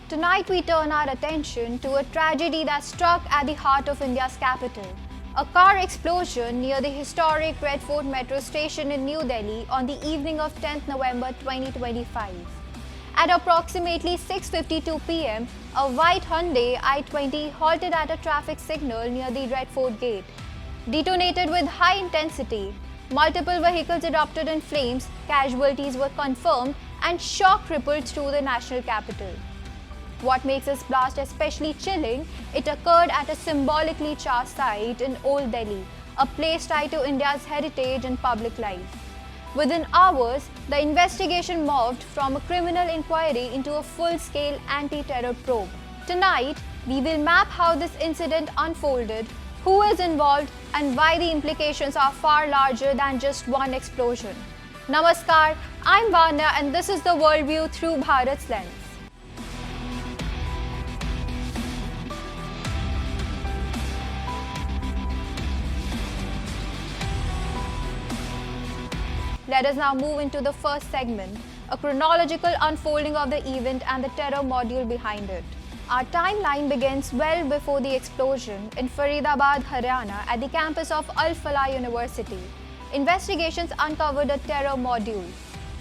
Tonight we turn our attention to a tragedy that struck at the heart of India's capital. A car explosion near the historic Red Fort metro station in New Delhi on the evening of 10th November 2025. At approximately 6:52 pm, a white Hyundai i20 halted at a traffic signal near the Red Fort gate. Detonated with high intensity, multiple vehicles erupted in flames, casualties were confirmed, and shock rippled through the national capital. What makes this blast especially chilling, it occurred at a symbolically charged site in Old Delhi, a place tied to India's heritage and public life. Within hours, the investigation morphed from a criminal inquiry into a full-scale anti-terror probe. Tonight, we will map how this incident unfolded, who is involved, and why the implications are far larger than just one explosion. Namaskar, I'm Vanya and this is the Worldview through Bharat's lens. Let us now move into the first segment, a chronological unfolding of the event and the terror module behind it. Our timeline begins well before the explosion in Faridabad, Haryana at the campus of Al Falah University. Investigations uncovered a terror module.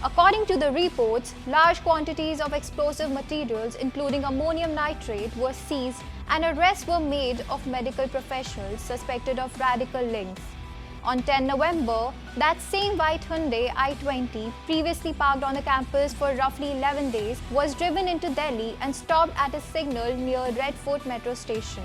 According to the reports, large quantities of explosive materials including ammonium nitrate were seized and arrests were made of medical professionals suspected of radical links. On 10 November, that same white Hyundai i20, previously parked on the campus for roughly 11 days, was driven into Delhi and stopped at a signal near Red Fort metro station.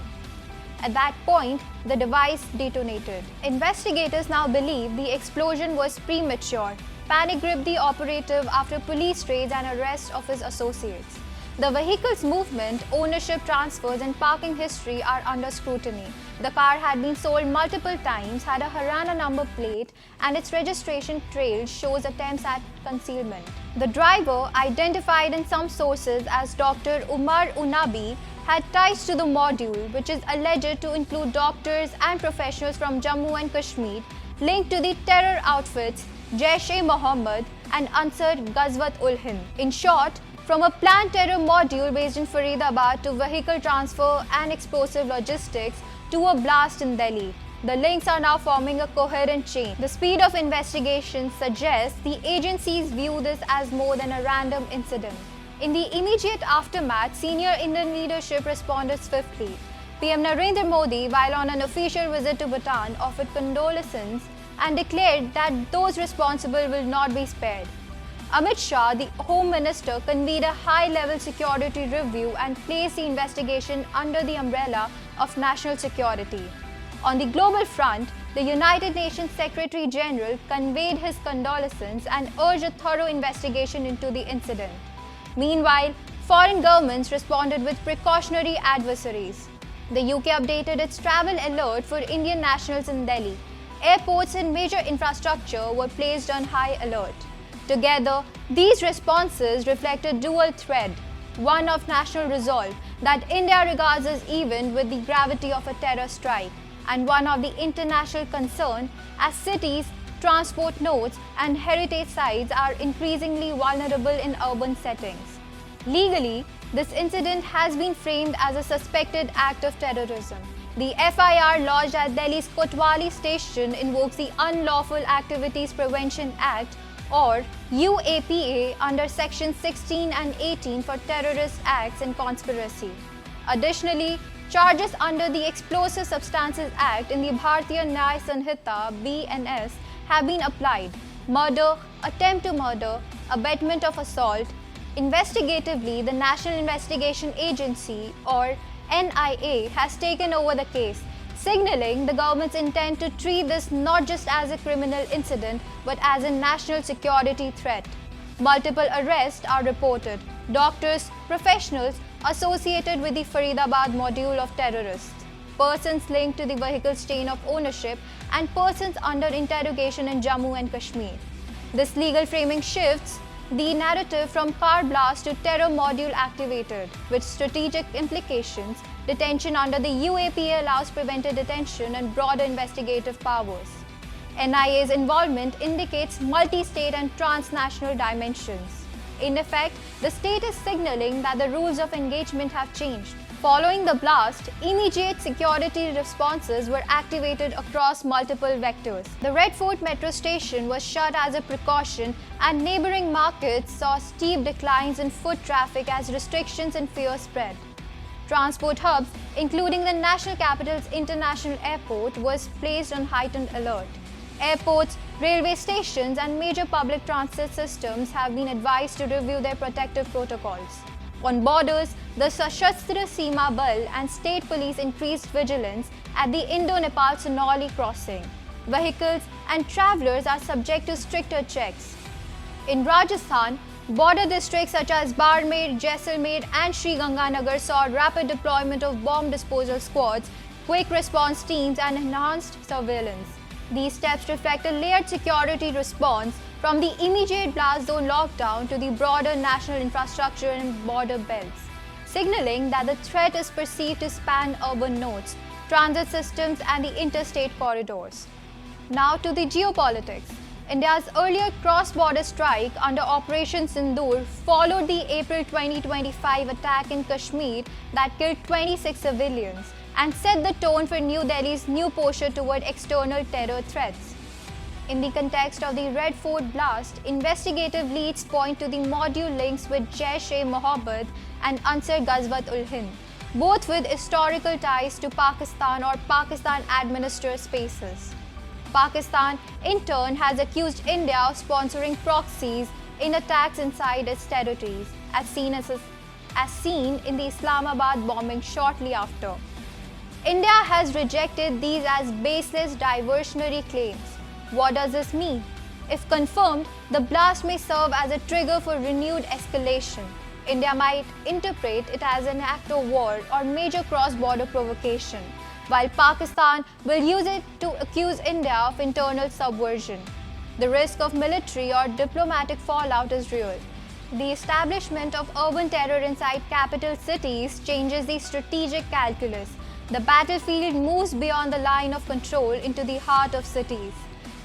At that point, the device detonated. Investigators now believe the explosion was premature. Panic gripped the operative after police raids and arrest of his associates. The vehicle's movement, ownership transfers and parking history are under scrutiny. The car had been sold multiple times, had a Haryana number plate, and its registration trail shows attempts at concealment. The driver, identified in some sources as Dr. Umar Unabi, had ties to the module, which is alleged to include doctors and professionals from Jammu and Kashmir linked to the terror outfits Jaish-e-Mohammed and Ansar Ghazwat-ul-Hind. In short, from a planned terror module based in Faridabad to vehicle transfer and explosive logistics to a blast in Delhi, the links are now forming a coherent chain. The speed of investigation suggests the agencies view this as more than a random incident. In the immediate aftermath, senior Indian leadership responded swiftly. PM Narendra Modi, while on an official visit to Bhutan, offered condolences and declared that those responsible will not be spared. Amit Shah, the Home Minister, convened a high-level security review and placed the investigation under the umbrella of national security. On the global front, the United Nations Secretary General conveyed his condolences and urged a thorough investigation into the incident. Meanwhile, foreign governments responded with precautionary advisories. The UK updated its travel alert for Indian nationals in Delhi. Airports and major infrastructure were placed on high alert. Together, these responses reflect a dual thread, one of national resolve that India regards as even with the gravity of a terror strike, and one of the international concern as cities, transport nodes, and heritage sites are increasingly vulnerable in urban settings. Legally, this incident has been framed as a suspected act of terrorism. The FIR lodged at Delhi's Kotwali station invokes the Unlawful Activities Prevention Act or UAPA under Section 16 and 18 for terrorist acts and conspiracy. Additionally, charges under the Explosive Substances Act in the Bharatiya Nyaya Sanhita (BNS) have been applied: murder, attempt to murder, abetment of assault. Investigatively, the National Investigation Agency or NIA has taken over the case, signaling the government's intent to treat this not just as a criminal incident but as a national security threat. Multiple arrests are reported: doctors, professionals associated with the Faridabad module of terrorists, persons linked to the vehicle's chain of ownership, and persons under interrogation in Jammu and Kashmir. This legal framing shifts the narrative from car blast to terror module activated, with strategic implications. Detention under the UAPA allows preventive detention and broader investigative powers. NIA's involvement indicates multi-state and transnational dimensions. In effect, the state is signaling that the rules of engagement have changed. Following the blast, immediate security responses were activated across multiple vectors. The Red Fort metro station was shut as a precaution, and neighboring markets saw steep declines in foot traffic as restrictions and fear spread. Transport hubs, including the National Capital's International Airport, was placed on heightened alert. Airports, railway stations, and major public transit systems have been advised to review their protective protocols. On borders, the Sashastra Seema Bal and state police increased vigilance at the Indo-Nepal Sonauli crossing. Vehicles and travelers are subject to stricter checks. In Rajasthan, border districts such as Barmer, Jaisalmer and Sri Ganganagar saw rapid deployment of bomb disposal squads, quick response teams and enhanced surveillance. These steps reflect a layered security response from the immediate blast zone lockdown to the broader national infrastructure and border belts, signaling that the threat is perceived to span urban nodes, transit systems and the interstate corridors. Now to the geopolitics. India's earlier cross-border strike under Operation Sindoor followed the April 2025 attack in Kashmir that killed 26 civilians and set the tone for New Delhi's new posture toward external terror threats. In the context of the Red Fort blast, investigative leads point to the module links with Jaish-e-Mohammed and Ansar Ghazwat-ul-Hind, both with historical ties to Pakistan or Pakistan-administered spaces. Pakistan, in turn, has accused India of sponsoring proxies in attacks inside its territories, as seen in the Islamabad bombing shortly after. India has rejected these as baseless diversionary claims. What does this mean? If confirmed, the blast may serve as a trigger for renewed escalation. India might interpret it as an act of war or major cross-border provocation, while Pakistan will use it to accuse India of internal subversion. The risk of military or diplomatic fallout is real. The establishment of urban terror inside capital cities changes the strategic calculus. The battlefield moves beyond the line of control into the heart of cities.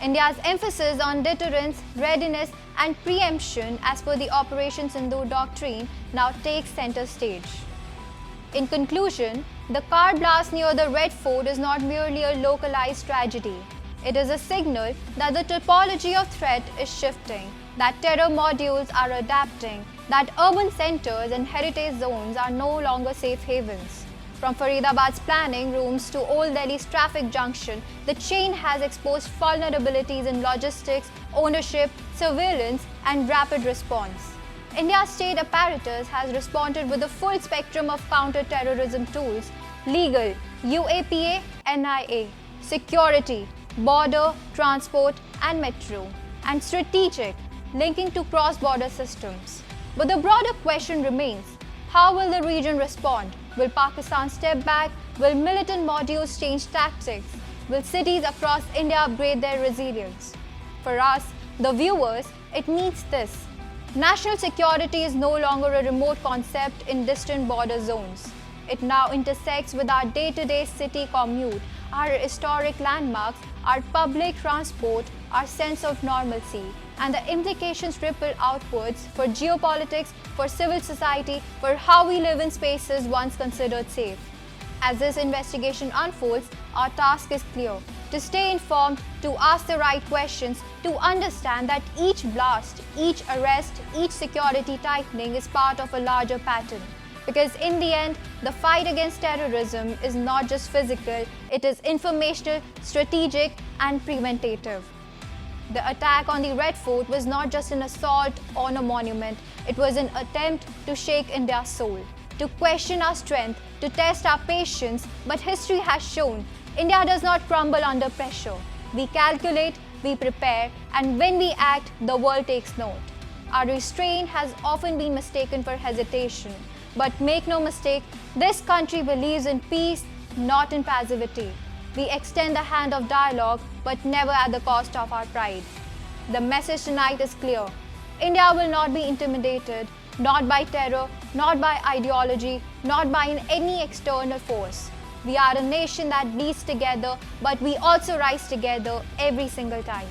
India's emphasis on deterrence, readiness, and preemption as per the Operation Sindoor doctrine now takes center stage. In conclusion, the car blast near the Red Fort is not merely a localized tragedy. It is a signal that the topology of threat is shifting, that terror modules are adapting, that urban centers and heritage zones are no longer safe havens. From Faridabad's planning rooms to Old Delhi's traffic junction, the chain has exposed vulnerabilities in logistics, ownership, surveillance, and rapid response. India's state apparatus has responded with a full spectrum of counter-terrorism tools: legal, UAPA, NIA, security, border, transport, and metro, and strategic, linking to cross-border systems. But the broader question remains: how will the region respond? Will Pakistan step back? Will militant modules change tactics? Will cities across India upgrade their resilience? For us, the viewers, it means this: national security is no longer a remote concept in distant border zones. It now intersects with our day-to-day city commute, our historic landmarks, our public transport, our sense of normalcy, and the implications ripple outwards for geopolitics, for civil society, for how we live in spaces once considered safe. As this investigation unfolds, our task is clear: to stay informed, to ask the right questions, to understand that each blast, each arrest, each security tightening is part of a larger pattern. Because in the end, the fight against terrorism is not just physical, it is informational, strategic, and preventative. The attack on the Red Fort was not just an assault on a monument, it was an attempt to shake India's soul, to question our strength, to test our patience, but history has shown India does not crumble under pressure. We calculate, we prepare, and when we act, the world takes note. Our restraint has often been mistaken for hesitation, but make no mistake, this country believes in peace, not in passivity. We extend the hand of dialogue, but never at the cost of our pride. The message tonight is clear: India will not be intimidated, not by terror, not by ideology, not by any external force. We are a nation that bleeds together, but we also rise together every single time.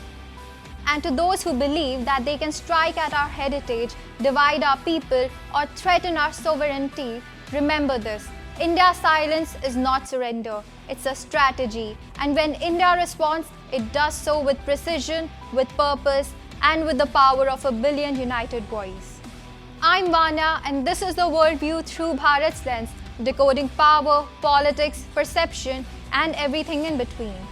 And to those who believe that they can strike at our heritage, divide our people, or threaten our sovereignty, remember this: India's silence is not surrender, it's a strategy. And when India responds, it does so with precision, with purpose, and with the power of a billion united voices. I'm Vanya, and this is the worldview through Bharat's lens, decoding power, politics, perception, and everything in between.